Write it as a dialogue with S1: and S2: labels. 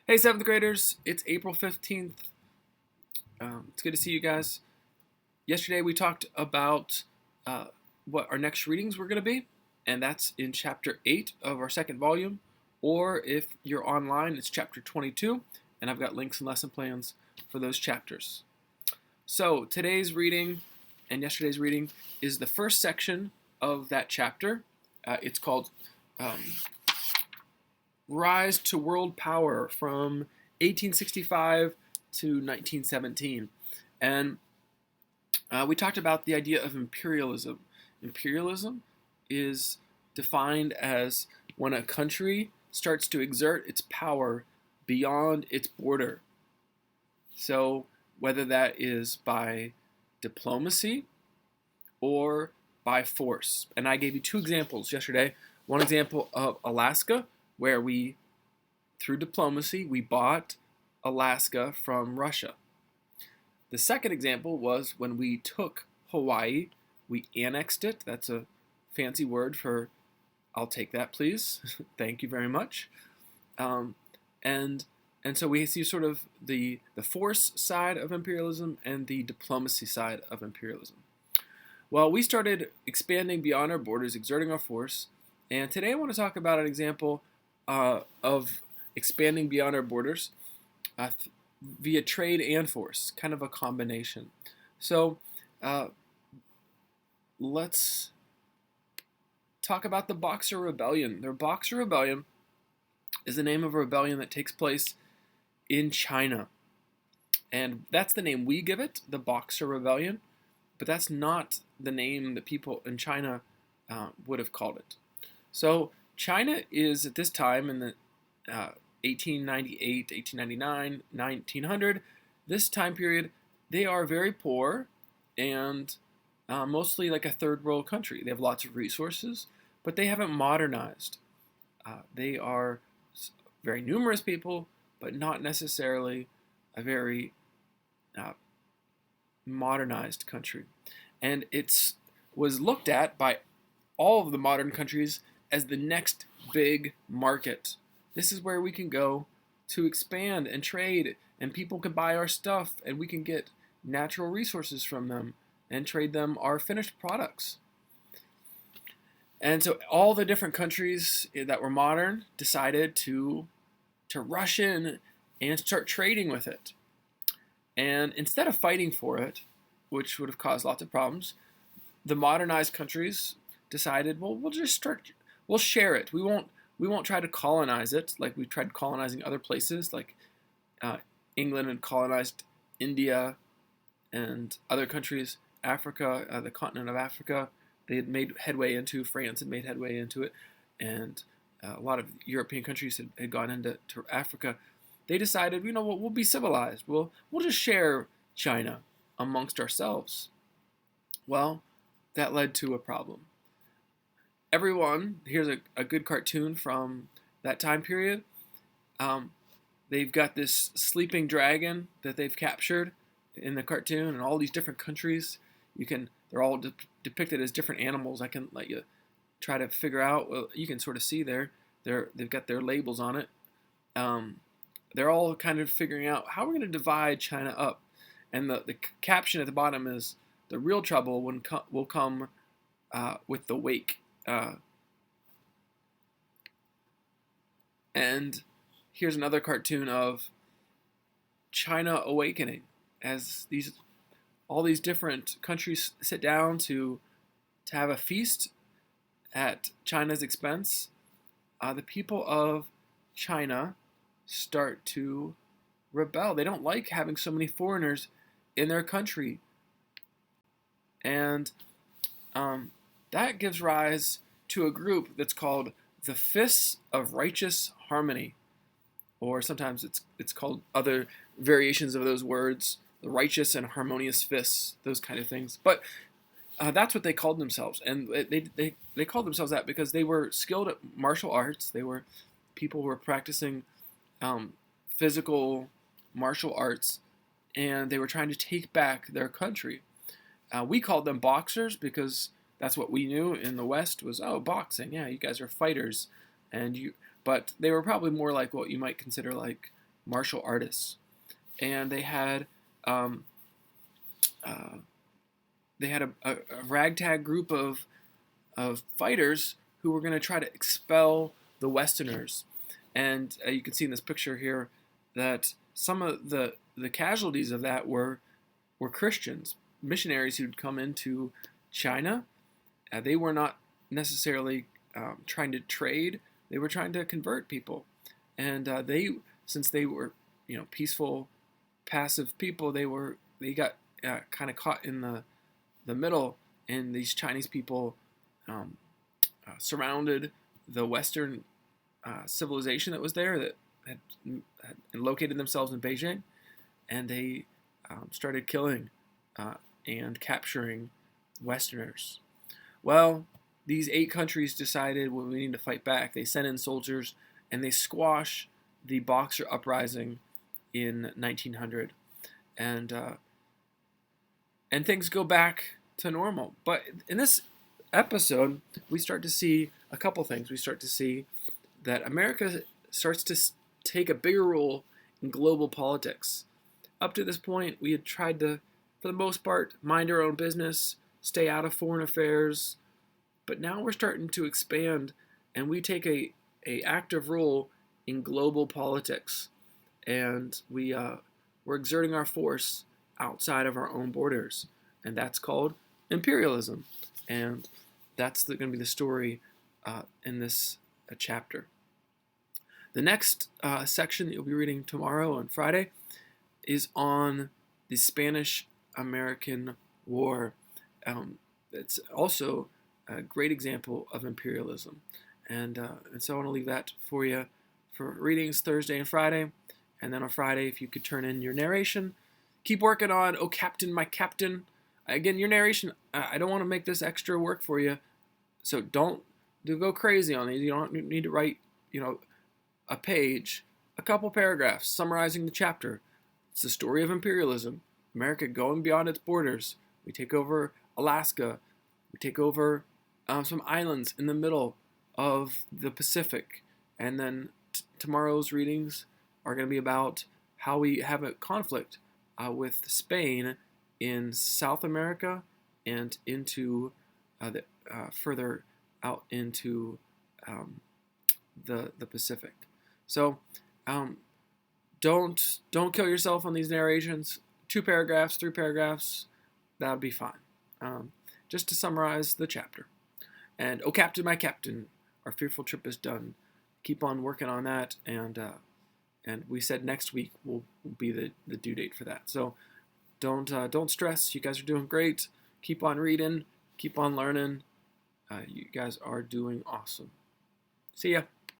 S1: Hey, 7th graders, it's April 15th. It's good to see you guys. Yesterday we talked about uh, what our next readings were going to be, and that's in chapter 8 of our second volume. Or if you're online, it's chapter 22, and I've got links and lesson plans for those chapters. So today's reading and yesterday's reading is the first section of that chapter. It's called Rise to World Power from 1865 to 1917. And we talked about the idea of imperialism. Imperialism is defined as when a country starts to exert its power beyond its border. So, whether that is by diplomacy or by force. And I gave you two examples yesterday. One example of Alaska, where through diplomacy, we bought Alaska from Russia. The second example was when we took Hawaii, we annexed it. That's a fancy word for "I'll take that, please." Thank you very much. And so we see sort of the force side of imperialism and the diplomacy side of imperialism. Well, we started expanding beyond our borders, exerting our force, and today I want to talk about an example of expanding beyond our borders via trade and force, kind of a combination. So let's talk about the Boxer Rebellion. The Boxer Rebellion is the name of a rebellion that takes place in China. And that's the name we give it, the Boxer Rebellion, but that's not the name that people in China would have called it. So China is at this time in the 1898, 1899, 1900, this time period, they are very poor and mostly like a third world country. They have lots of resources, but they haven't modernized. They are very numerous people, but not necessarily a very modernized country. And it was looked at by all of the modern countries as the next big market. This is where we can go to expand and trade, and people can buy our stuff, and we can get natural resources from them and trade them our finished products. And so all the different countries that were modern decided to rush in and start trading with it. And instead of fighting for it, which would have caused lots of problems, the modernized countries decided, well, we'll share it. We won't try to colonize it like we tried colonizing other places, like England had colonized India and other countries, Africa, the continent of Africa. They had made headway into France and made headway into it, and a lot of European countries had gone into Africa. They decided, you know what, we'll be civilized. We'll just share China amongst ourselves. Well, that led to a problem. Here's a good cartoon from that time period. They've got this sleeping dragon that they've captured in the cartoon, and all these different countries. They're all depicted as different animals. I can let you try to figure out. Well, you can sort of see they've got their labels on it. They're all kind of figuring out how we're going to divide China up. And the caption at the bottom is, "The real trouble will come with the wake." And here's another cartoon of China awakening as all these different countries sit down to have a feast at China's expense. The people of China start to rebel. They don't like having so many foreigners in their country. And that gives rise to a group that's called the Fists of Righteous Harmony. Or sometimes it's called other variations of those words, the righteous and harmonious fists, those kind of things. But that's what they called themselves. And they called themselves that because they were skilled at martial arts. They were people who were practicing physical martial arts, and they were trying to take back their country. We called them boxers because that's what we knew in the West was, oh, boxing, yeah, you guys are fighters. But they were probably more like what you might consider like martial artists, and um, uh, they had a ragtag group of fighters who were going to try to expel the Westerners. And you can see in this picture here that some of the casualties of that were Christians, missionaries who'd come into China. They were not necessarily trying to trade; they were trying to convert people. And since they were, peaceful, passive people, they got kind of caught in the middle, and these Chinese people um, surrounded the Western civilization that was there that had located themselves in Beijing, and they started killing uh, and capturing Westerners. Well, these 8 countries decided, well, we need to fight back. They sent in soldiers and they squash the Boxer Uprising in 1900, and and things go back to normal. But in this episode, we start to see a couple things. We start to see that America starts to take a bigger role in global politics. Up to this point, we had tried to, for the most part, mind our own business, stay out of foreign affairs, but now we're starting to expand, and we take a active role in global politics, and we're exerting our force outside of our own borders, and that's called imperialism, and that's going to be the story in this chapter. The next section that you'll be reading tomorrow on Friday is on the Spanish-American War. It's also a great example of imperialism. And so I want to leave that for you for readings Thursday and Friday. And then on Friday, if you could turn in your narration. Keep working on Oh Captain, My Captain. Again, your narration, I don't want to make this extra work for you. So don't go crazy on these. You don't need to write, a page, a couple paragraphs summarizing the chapter. It's the story of imperialism. America going beyond its borders. We take over Alaska. We take over some islands in the middle of the Pacific. And then tomorrow's readings are going to be about how we have a conflict with Spain in South America and into further out into the Pacific. So don't kill yourself on these narrations. 2 paragraphs, 3 paragraphs, that would be fine. Just to summarize the chapter. And Oh Captain, My Captain, our fearful trip is done. Keep on working on that, and we said next week will be the due date for that. So don't stress. You guys are doing great. Keep on reading. Keep on learning. You guys are doing awesome. See ya.